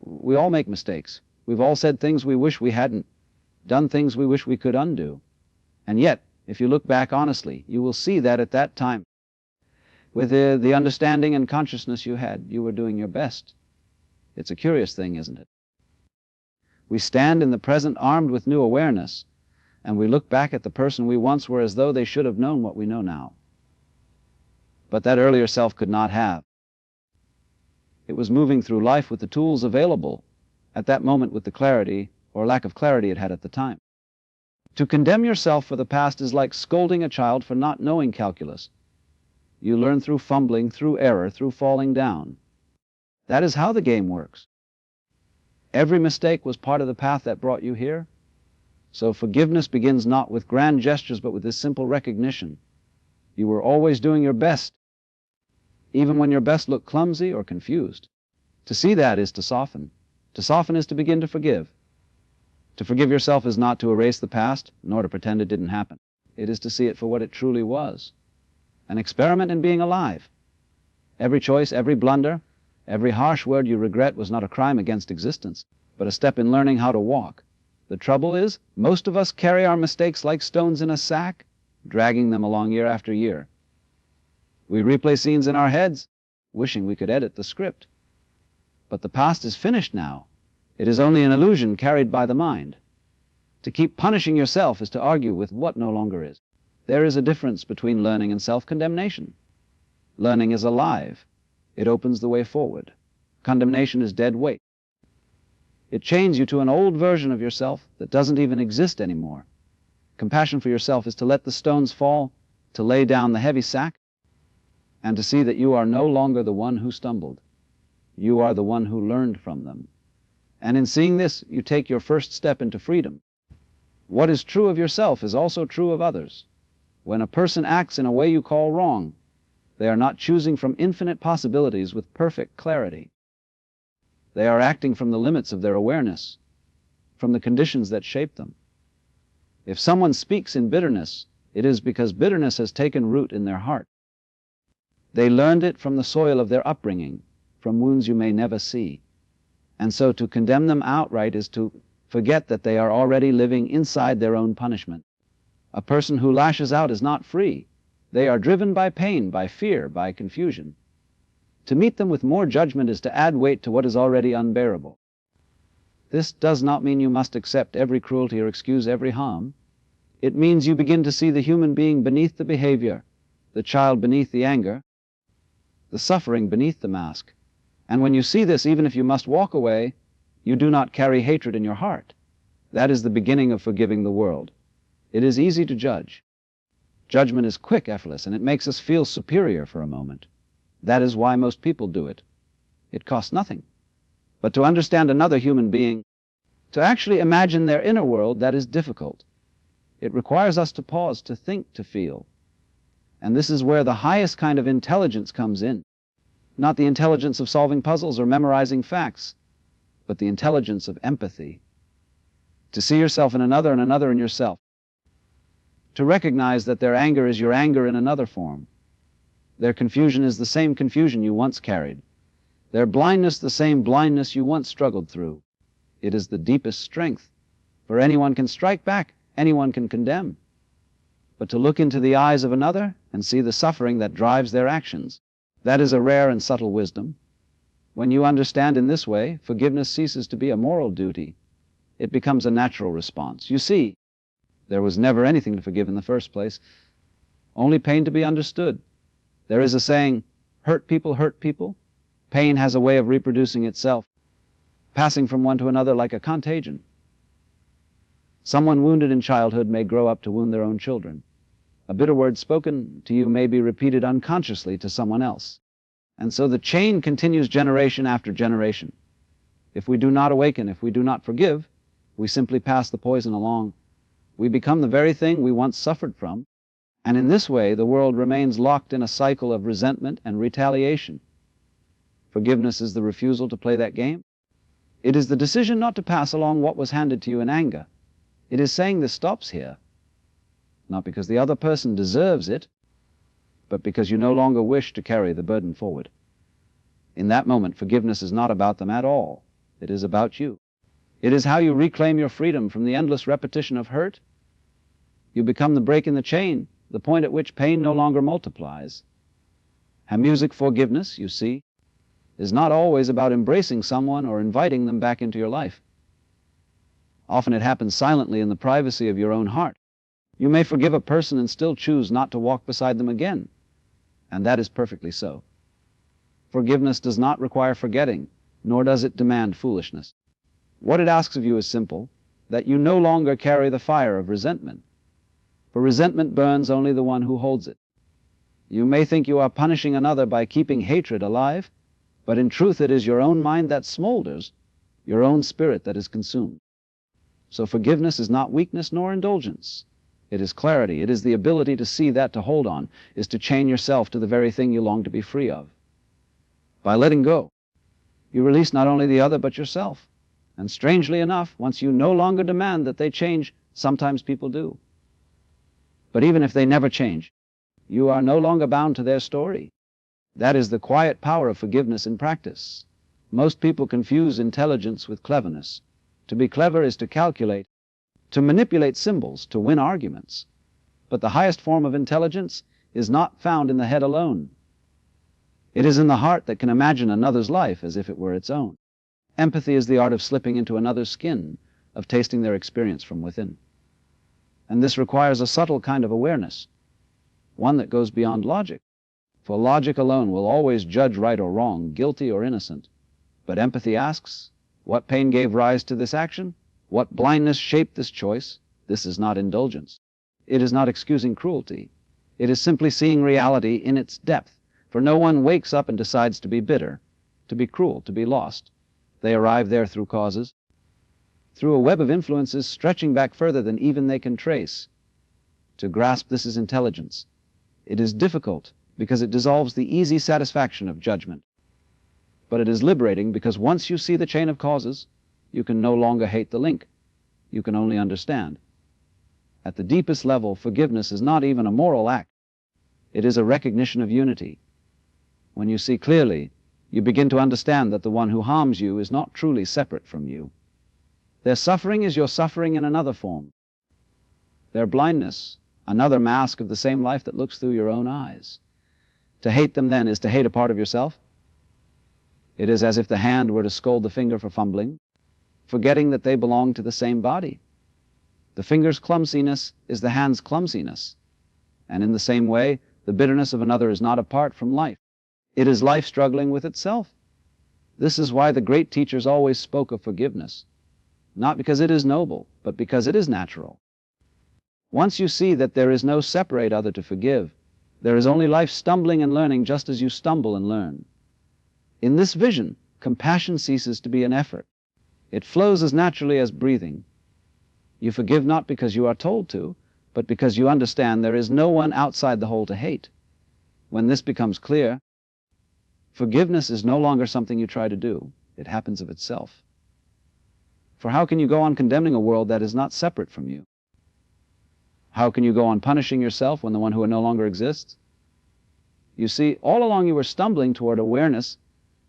We all make mistakes. We've all said things we wish we hadn't, done things we wish we could undo. And yet, if you look back honestly, you will see that at that time, with the understanding and consciousness you had, you were doing your best. It's a curious thing, isn't it? We stand in the present armed with new awareness, and we look back at the person we once were as though they should have known what we know now. But that earlier self could not have. It was moving through life with the tools available at that moment, with the clarity or lack of clarity it had at the time. To condemn yourself for the past is like scolding a child for not knowing calculus. You learn through fumbling, through error, through falling down. That is how the game works. Every mistake was part of the path that brought you here. So forgiveness begins not with grand gestures, but with this simple recognition. You were always doing your best, even when your best looked clumsy or confused. To see that is to soften. To soften is to begin to forgive. To forgive yourself is not to erase the past, nor to pretend it didn't happen. It is to see it for what it truly was. An experiment in being alive. Every choice, every blunder, every harsh word you regret was not a crime against existence, but a step in learning how to walk. The trouble is, most of us carry our mistakes like stones in a sack, dragging them along year after year. We replay scenes in our heads, wishing we could edit the script. But the past is finished now. It is only an illusion carried by the mind. To keep punishing yourself is to argue with what no longer is. There is a difference between learning and self-condemnation. Learning is alive. It opens the way forward. Condemnation is dead weight. It chains you to an old version of yourself that doesn't even exist anymore. Compassion for yourself is to let the stones fall, to lay down the heavy sack, and to see that you are no longer the one who stumbled. You are the one who learned from them. And in seeing this, you take your first step into freedom. What is true of yourself is also true of others. When a person acts in a way you call wrong, they are not choosing from infinite possibilities with perfect clarity. They are acting from the limits of their awareness, from the conditions that shape them. If someone speaks in bitterness, it is because bitterness has taken root in their heart. They learned it from the soil of their upbringing, from wounds you may never see. And so to condemn them outright is to forget that they are already living inside their own punishment. A person who lashes out is not free. They are driven by pain, by fear, by confusion. To meet them with more judgment is to add weight to what is already unbearable. This does not mean you must accept every cruelty or excuse every harm. It means you begin to see the human being beneath the behavior, the child beneath the anger, the suffering beneath the mask. And when you see this, even if you must walk away, you do not carry hatred in your heart. That is the beginning of forgiving the world. It is easy to judge. Judgment is quick, effortless, and it makes us feel superior for a moment. That is why most people do it. It costs nothing. But to understand another human being, to actually imagine their inner world, that is difficult. It requires us to pause, to think, to feel. And this is where the highest kind of intelligence comes in. Not the intelligence of solving puzzles or memorizing facts, but the intelligence of empathy. To see yourself in another and another in yourself. To recognize that their anger is your anger in another form. Their confusion is the same confusion you once carried. Their blindness the same blindness you once struggled through. It is the deepest strength, for anyone can strike back, anyone can condemn. But to look into the eyes of another and see the suffering that drives their actions, that is a rare and subtle wisdom. When you understand in this way, forgiveness ceases to be a moral duty. It becomes a natural response. You see, there was never anything to forgive in the first place, only pain to be understood. There is a saying, hurt people hurt people. Pain has a way of reproducing itself, passing from one to another like a contagion. Someone wounded in childhood may grow up to wound their own children. A bitter word spoken to you may be repeated unconsciously to someone else. And so the chain continues generation after generation. If we do not awaken, if we do not forgive, we simply pass the poison along. We become the very thing we once suffered from. And in this way, the world remains locked in a cycle of resentment and retaliation. Forgiveness is the refusal to play that game. It is the decision not to pass along what was handed to you in anger. It is saying this stops here, not because the other person deserves it, but because you no longer wish to carry the burden forward. In that moment, forgiveness is not about them at all. It is about you. It is how you reclaim your freedom from the endless repetition of hurt. You become the break in the chain, the point at which pain no longer multiplies. Hamusic forgiveness, you see, is not always about embracing someone or inviting them back into your life. Often it happens silently in the privacy of your own heart. You may forgive a person and still choose not to walk beside them again, and that is perfectly so. Forgiveness does not require forgetting, nor does it demand foolishness. What it asks of you is simple, that you no longer carry the fire of resentment, for resentment burns only the one who holds it. You may think you are punishing another by keeping hatred alive, but in truth it is your own mind that smolders, your own spirit that is consumed. So forgiveness is not weakness nor indulgence. It is clarity. It is the ability to see that to hold on is to chain yourself to the very thing you long to be free of. By letting go, you release not only the other but yourself. And strangely enough, once you no longer demand that they change, sometimes people do. But even if they never change, you are no longer bound to their story. That is the quiet power of forgiveness in practice. Most people confuse intelligence with cleverness. To be clever is to calculate, to manipulate symbols, to win arguments. But the highest form of intelligence is not found in the head alone. It is in the heart that can imagine another's life as if it were its own. Empathy is the art of slipping into another's skin, of tasting their experience from within. And this requires a subtle kind of awareness, one that goes beyond logic. For logic alone will always judge right or wrong, guilty or innocent. But empathy asks, what pain gave rise to this action? What blindness shaped this choice? This is not indulgence. It is not excusing cruelty. It is simply seeing reality in its depth. For no one wakes up and decides to be bitter, to be cruel, to be lost. They arrive there through causes, through a web of influences stretching back further than even they can trace. To grasp this is intelligence. It is difficult because it dissolves the easy satisfaction of judgment. But it is liberating because once you see the chain of causes, you can no longer hate the link. You can only understand. At the deepest level, forgiveness is not even a moral act. It is a recognition of unity. When you see clearly, you begin to understand that the one who harms you is not truly separate from you. Their suffering is your suffering in another form. Their blindness, another mask of the same life that looks through your own eyes. To hate them, then, is to hate a part of yourself. It is as if the hand were to scold the finger for fumbling, forgetting that they belong to the same body. The finger's clumsiness is the hand's clumsiness. And in the same way, the bitterness of another is not apart from life. It is life struggling with itself. This is why the great teachers always spoke of forgiveness, not because it is noble, but because it is natural. Once you see that there is no separate other to forgive, there is only life stumbling and learning just as you stumble and learn. In this vision, compassion ceases to be an effort. It flows as naturally as breathing. You forgive not because you are told to, but because you understand there is no one outside the whole to hate. When this becomes clear, forgiveness is no longer something you try to do. It happens of itself. For how can you go on condemning a world that is not separate from you? How can you go on punishing yourself when the one who no longer exists? You see, all along you were stumbling toward awareness,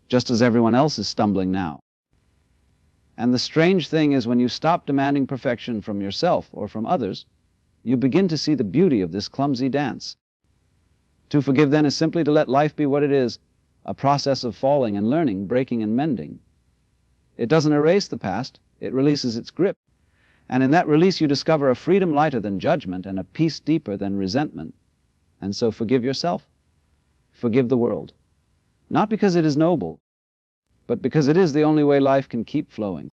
just as everyone else is stumbling now. And the strange thing is, when you stop demanding perfection from yourself or from others, you begin to see the beauty of this clumsy dance. To forgive, then, is simply to let life be what it is, a process of falling and learning, breaking and mending. It doesn't erase the past, it releases its grip. And in that release you discover a freedom lighter than judgment and a peace deeper than resentment. And so forgive yourself. Forgive the world. Not because it is noble, but because it is the only way life can keep flowing.